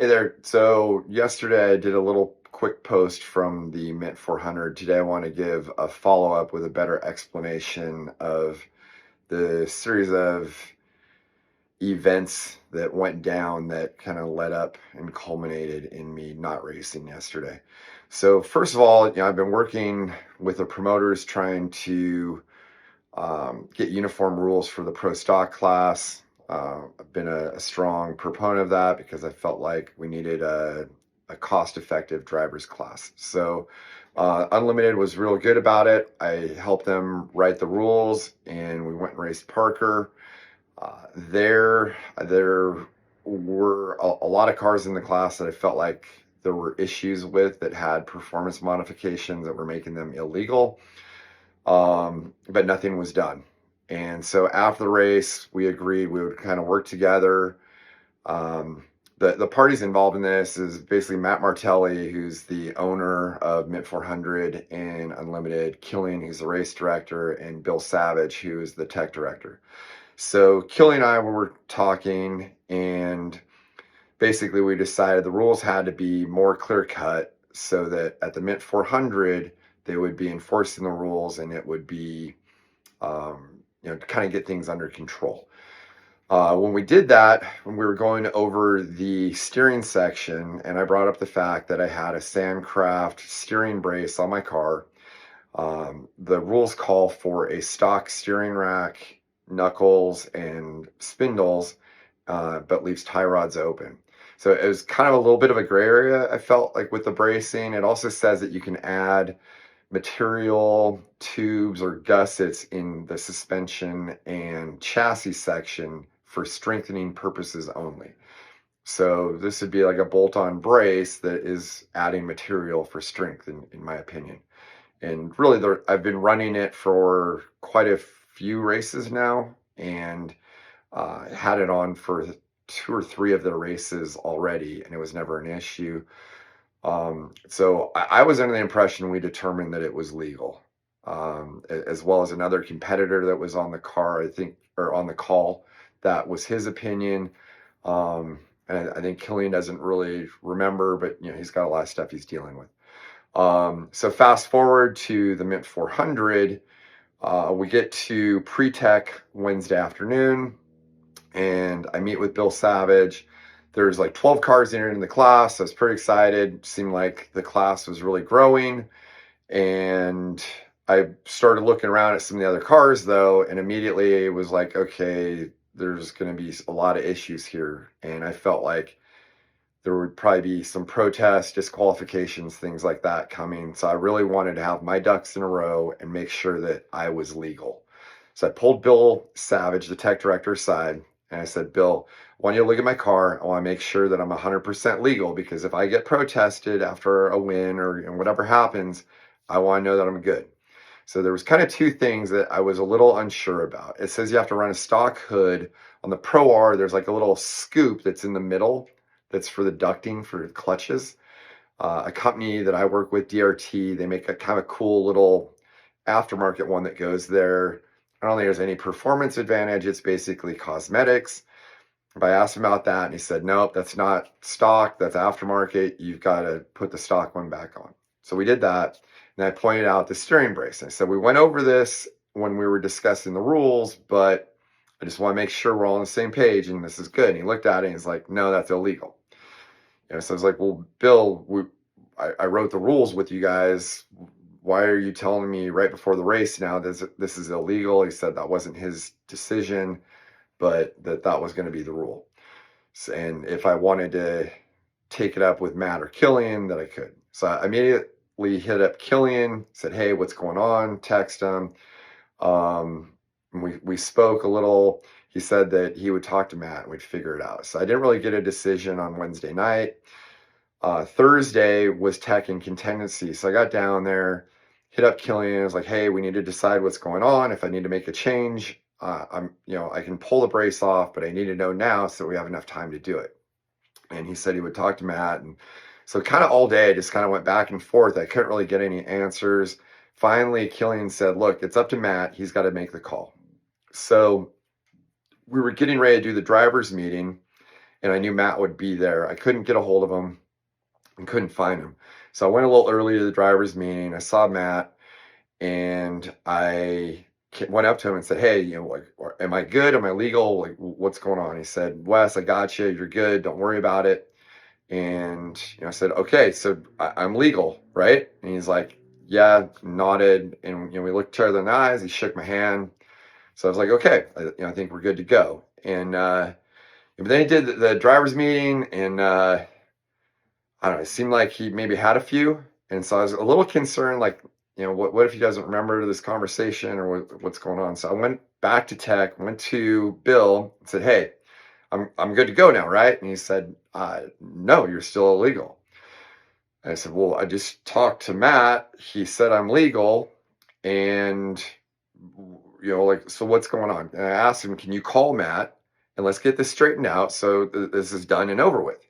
Hey there. So yesterday I did a little quick post from the Mint 400. Today I want to give a follow-up with a better explanation of the series of events that went down that kind of led up and culminated in me not racing yesterday. So first of all, I've been working with the promoters trying to get uniform rules for the pro stock class. I've been a strong proponent of that because I felt like we needed a cost-effective driver's class. So Unlimited was real good about it. I helped them write the rules, and we went and raced Parker. There were a lot of cars in the class that I felt like there were issues with that had performance modifications that were making them illegal, but nothing was done. And so after the race, we agreed we would kind of work together. The parties involved in this is basically Matt Martelli, who's the owner of Mint 400 and Unlimited, Killian, who's the race director, and Bill Savage, who is the tech director. So Killian and I were talking, and basically we decided the rules had to be more clear cut so that at the Mint 400, they would be enforcing the rules and it would be, to kind of get things under control. When we did that, when we were going over the steering section, and I brought up the fact that I had a Sandcraft steering brace on my car, the rules call for a stock steering rack, knuckles, and spindles, but leaves tie rods open. So it was kind of a little bit of a gray area, I felt like, with the bracing. It also says that you can add material, tubes, or gussets in the suspension and chassis section for strengthening purposes only. So this would be like a bolt-on brace that is adding material for strength, in my opinion. And really, I've been running it for quite a few races now, and had it on for 2 or 3 of the races already, and it was never an issue. So I was under the impression we determined that it was legal, as well as another competitor that was on the car, I think, or on the call. That was his opinion. And I think Killian doesn't really remember, but he's got a lot of stuff he's dealing with. So fast forward to the Mint 400, we get to pre-tech Wednesday afternoon, and I meet with Bill Savage. There's like 12 cars entering the class. I was pretty excited. Seemed like the class was really growing. And I started looking around at some of the other cars, though, and immediately it was like, okay, there's going to be a lot of issues here. And I felt like there would probably be some protests, disqualifications, things like that coming. So I really wanted to have my ducks in a row and make sure that I was legal. So I pulled Bill Savage, the tech director, aside, and I said, Bill, I want you to look at my car. I want to make sure that I'm 100% legal, because if I get protested after a win or whatever happens, I want to know that I'm good. So there was kind of 2 things that I was a little unsure about. It says you have to run a stock hood. On the Pro R, there's like a little scoop that's in the middle that's for the ducting for clutches. A company that I work with, DRT, they make a kind of cool little aftermarket one that goes there. I don't think there's any performance advantage. It's basically cosmetics. But I asked him about that, and he said, nope, that's not stock. That's aftermarket. You've got to put the stock one back on. So we did that, and I pointed out the steering brace. I said, we went over this when we were discussing the rules, but I just want to make sure we're all on the same page, and this is good. And he looked at it, and he's like, no, that's illegal. So I was like, well, Bill, I wrote the rules with you guys. Why are you telling me right before the race now this is illegal? He said that wasn't his decision, but that was going to be the rule. And if I wanted to take it up with Matt or Killian, that I could. So I immediately hit up Killian, said, hey, what's going on? Text him. We spoke a little. He said that he would talk to Matt and we'd figure it out. So I didn't really get a decision on Wednesday night. Thursday was tech and contingency. So I got down there, hit up Killian. I was like, hey, we need to decide what's going on. If I need to make a change, I can pull the brace off, but I need to know now so we have enough time to do it. And he said he would talk to Matt. And so kind of all day, I just kind of went back and forth. I couldn't really get any answers. Finally, Killian said, look, it's up to Matt. He's got to make the call. So we were getting ready to do the driver's meeting, and I knew Matt would be there. I couldn't get a hold of him and couldn't find him. So I went a little early to the driver's meeting. I saw Matt, and I went up to him and said, "Hey, like, am I good? Am I legal? Like, what's going on?" He said, "Wes, I got you. You're good. Don't worry about it." And I said, "Okay, so I'm legal, right?" And he's like, "Yeah," nodded, and we looked each other in the eyes. He shook my hand. So I was like, "Okay, I think we're good to go." And but then he did the driver's meeting, and I don't know, it seemed like he maybe had a few. And so I was a little concerned, like, what if he doesn't remember this conversation or what's going on? So I went back to tech, went to Bill and said, "Hey, I'm good to go now, right?" And he said, "No, you're still illegal." And I said, "Well, I just talked to Matt. He said I'm legal. And, like, so what's going on?" And I asked him, "Can you call Matt and let's get this straightened out so this is done and over with?"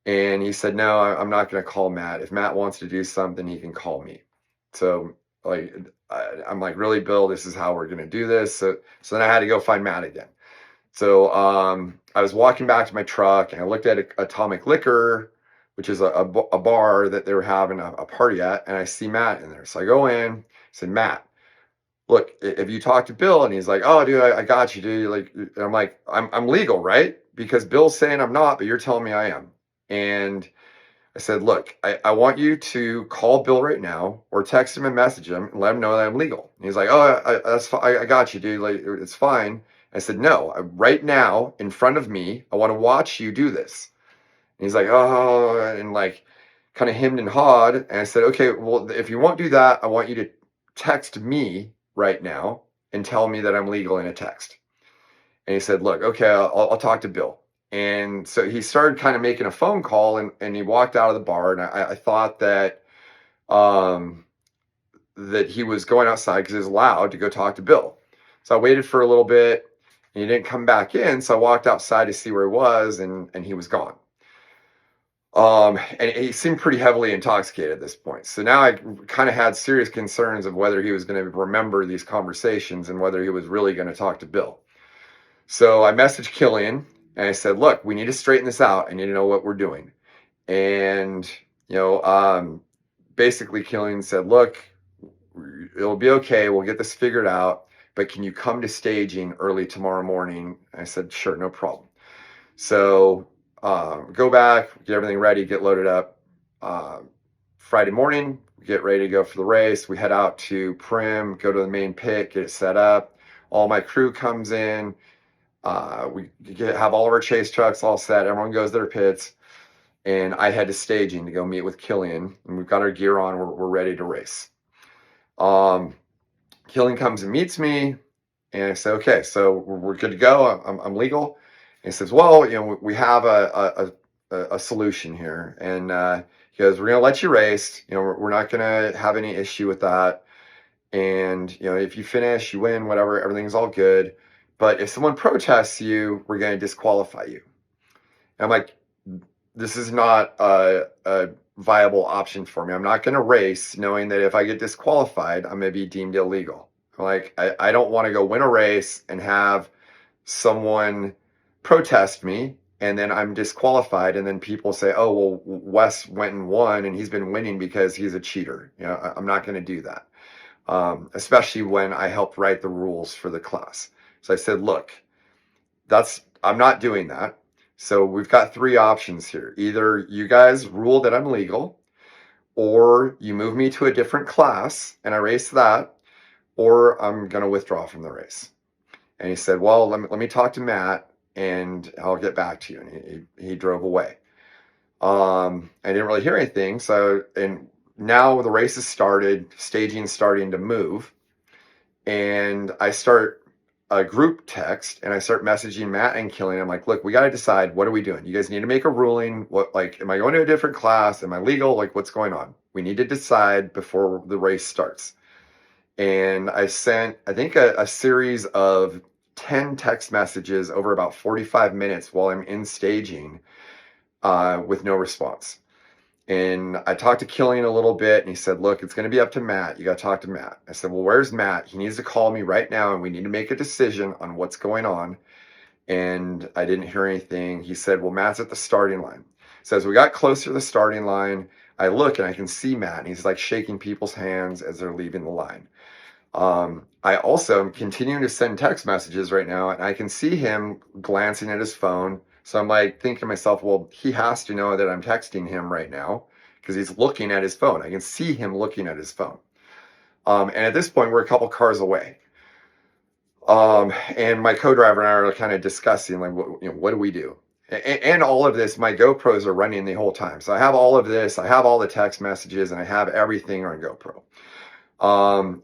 And he said, "No, I'm not going to call Matt. If Matt wants to do something, he can call me." So, like, I'm like, "Really, Bill, this is how we're going to do this?" So then I had to go find Matt again. So I was walking back to my truck, and I looked at Atomic Liquor, which is a bar that they were having a party at, and I see Matt in there. So I go in, I said, "Matt, look, if you talk to Bill," and he's like, "Oh, dude, I got you, dude." Like, and I'm like, I'm legal, right? Because Bill's saying I'm not, but you're telling me I am. And I said, "Look, I want you to call Bill right now or text him and message him and let him know that I'm legal." And he's like, "Oh, that's fine. I got you, dude. Like, it's fine." I said, "No, right now in front of me, I want to watch you do this." And he's like, "Oh," and like kind of hemmed and hawed. And I said, "Okay, well, if you won't do that, I want you to text me right now and tell me that I'm legal in a text." And he said, "Look, okay, I'll talk to Bill." And so he started kind of making a phone call, and he walked out of the bar. And I thought um, that he was going outside because he was allowed to go talk to Bill. So I waited for a little bit, and he didn't come back in. So I walked outside to see where he was, and he was gone. And he seemed pretty heavily intoxicated at this point. So now I kind of had serious concerns of whether he was going to remember these conversations and whether he was really going to talk to Bill. So I messaged Killian and I said, "Look, we need to straighten this out. I need to know what we're doing." And, basically Killian said, "Look, it'll be okay. We'll get this figured out. But can you come to staging early tomorrow morning?" I said, "Sure, no problem." So go back, get everything ready, get loaded up. Friday morning, get ready to go for the race. We head out to Prim, go to the main pit, get it set up. All my crew comes in. We have all of our chase trucks all set. Everyone goes to their pits, and I head to staging to go meet with Killian. And we've got our gear on. We're ready to race. Killian comes and meets me, and I say, "Okay, so we're good to go. I'm legal." And he says, "Well, we have a solution here." And he goes, "We're going to let you race. We're not going to have any issue with that. And if you finish, you win, whatever. Everything's all good. But if someone protests you, we're going to disqualify you." And I'm like, "This is not a viable option for me. I'm not going to race knowing that if I get disqualified, I'm going to be deemed illegal." I'm like, I don't want to go win a race and have someone protest me and then I'm disqualified. And then people say, "Oh, well, Wes went and won and he's been winning because he's a cheater." I'm not going to do that. Especially when I helped write the rules for the class. So I said, "Look, I'm not doing that. So we've got three options here. Either you guys rule that I'm legal, or you move me to a different class and I race that, or I'm going to withdraw from the race." And he said, "Well, let me talk to Matt and I'll get back to you." And he drove away. I didn't really hear anything. And now the race has started, staging's starting to move. And I start a group text and I start messaging Matt and Killian. I'm like, "Look, we got to decide, what are we doing? You guys need to make a ruling. Am I going to a different class? Am I legal? Like, what's going on? We need to decide before the race starts." And I sent, I think, a series of 10 text messages over about 45 minutes while I'm in staging with no response. And I talked to Killian a little bit, and he said, "Look, it's going to be up to Matt. You got to talk to Matt." I said, "Well, where's Matt? He needs to call me right now, and we need to make a decision on what's going on." and I didn't hear anything. He said, well, Matt's at the starting line. So as we got closer to the starting line, I look and I can see Matt, and he's like shaking people's hands as they're leaving the line. I also am continuing to send text messages right now, and I can see him glancing at his phone. So I'm like thinking to myself, well, he has to know that I'm texting him right now because he's looking at his phone. I can see him looking at his phone. And at this point, we're a couple cars away. And my co-driver and I are kind of discussing, like, what do we do? And all of this, my GoPros are running the whole time. So I have all of this, I have all the text messages, and I have everything on GoPro.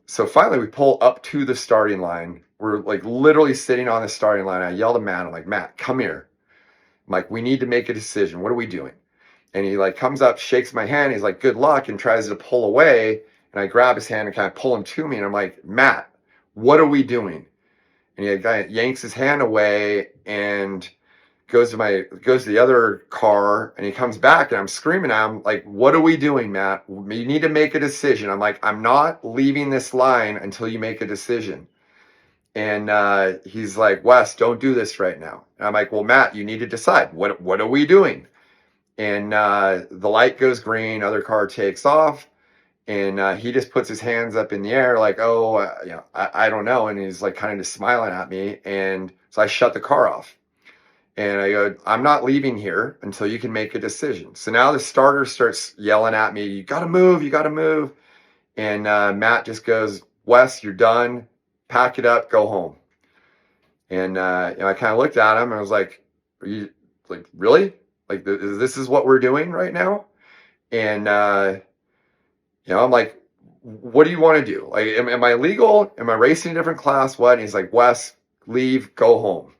So finally we pull up to the starting line. We're like literally sitting on the starting line. I yell to Matt, I'm like, Matt, come here. I'm like, we need to make a decision. What are we doing? And he like comes up, shakes my hand. He's like, good luck, and tries to pull away. And I grab his hand and kind of pull him to me. And I'm like, Matt, what are we doing? And he kind of yanks his hand away and goes to the other car, and he comes back, and I'm screaming at him like, what are we doing, Matt? You need to make a decision. I'm like, I'm not leaving this line until you make a decision. And he's like, Wes, don't do this right now. And I'm like, well, Matt, you need to decide. What are we doing? And the light goes green, other car takes off, and he just puts his hands up in the air like, oh, I don't know. And he's like kind of just smiling at me. And so I shut the car off. And I go, I'm not leaving here until you can make a decision. So now the starter starts yelling at me, you got to move, you got to move. And Matt just goes, Wes, you're done. Pack it up, go home. And I kind of looked at him and I was like, are you like, really? Like, this is what we're doing right now? And, I'm like, what do you want to do? Like, am I legal? Am I racing a different class? What? And he's like, Wes, leave, go home.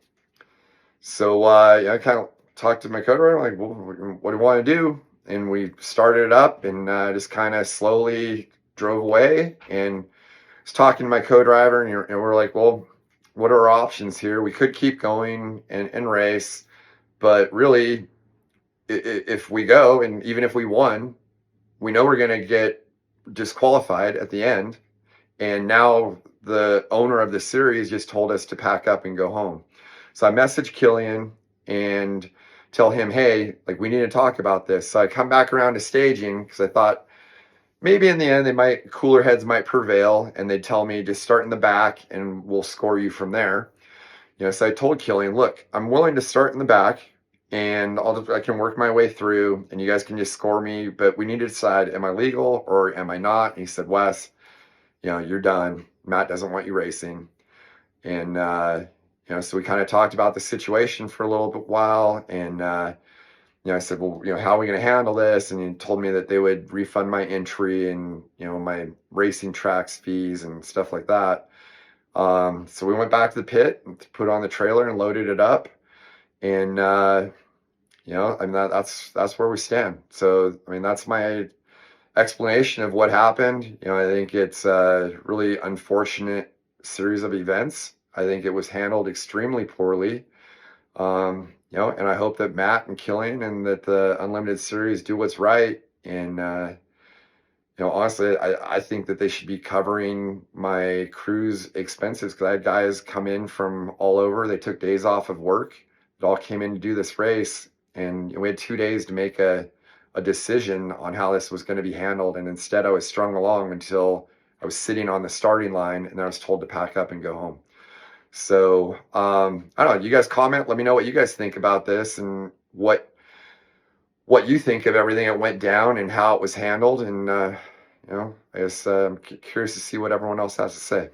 So I kind of talked to my co-driver, like, well, what do you want to do? And we started it up and just kind of slowly drove away, and was talking to my co-driver, and we're like, well, what are our options here? We could keep going and race, but really, if we go, and even if we won, we know we're going to get disqualified at the end. And now the owner of the series just told us to pack up and go home. So I message Killian and tell him, hey, like, we need to talk about this. So I come back around to staging because I thought maybe in the end cooler heads might prevail, and they'd tell me just start in the back and we'll score you from there. So I told Killian, look, I'm willing to start in the back, and I can work my way through, and you guys can just score me, but we need to decide, am I legal or am I not? And he said, Wes, you're done. Matt doesn't want you racing. And so we kind of talked about the situation for a little bit while, and I said, well, how are we going to handle this? And he told me that they would refund my entry and my racing tracks fees and stuff like that. So we went back to the pit and put on the trailer and loaded it up, and that's where we stand. So that's my explanation of what happened. I think it's a really unfortunate series of events. I think it was handled extremely poorly. And I hope that Matt and Killian and that the Unlimited series do what's right. And, honestly, I think that they should be covering my crew's expenses, because I had guys come in from all over. They took days off of work. It all came in to do this race. And we had 2 days to make a decision on how this was going to be handled. And instead I was strung along until I was sitting on the starting line, and then I was told to pack up and go home. So I don't know, you guys comment, let me know what you guys think about this, and what you think of everything that went down and how it was handled. And I guess I'm curious to see what everyone else has to say.